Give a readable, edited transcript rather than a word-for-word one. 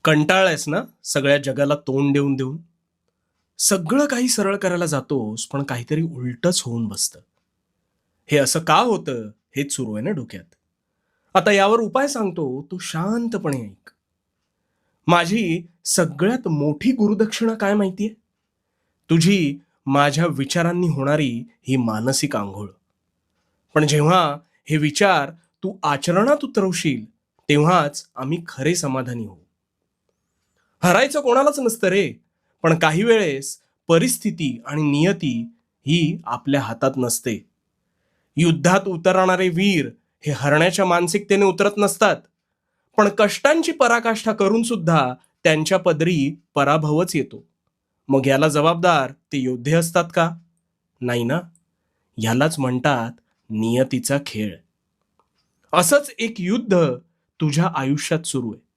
कंटाळलायस ना सगळ्या जगाला तोंड देऊन देऊन? सगळं काही सरळ करायला जातोस, पण काहीतरी उलटच होऊन बसतं. हे असं का होतं? हेच सुरू आहे ना डोक्यात. आता यावर उपाय सांगतो, तू शांतपणे ऐक. माझी सगळ्यात मोठी गुरुदक्षिणा काय माहितीये? तुझी माझ्या विचारांनी होणारी ही मानसिक आंघोळ. पण जेव्हा हे विचार तू आचरणात उतरवशील, तेव्हाच आम्ही खरे समाधानी होऊ. हरायचं कोणालाच नसतं रे, पण काही वेळेस परिस्थिती आणि नियती ही आपल्या हातात नसते. युद्धात उतरणारे वीर हे हरण्याच्या मानसिकतेने उतरत नसतात, पण कष्टांची पराकाष्ठा करून सुद्धा त्यांच्या पदरी पराभवच येतो. मग याला जबाबदार ते योद्धे असतात का? नाही ना. ह्यालाच म्हणतात नियतीचा खेळ. असंच एक युद्ध तुझ्या आयुष्यात सुरू आहे.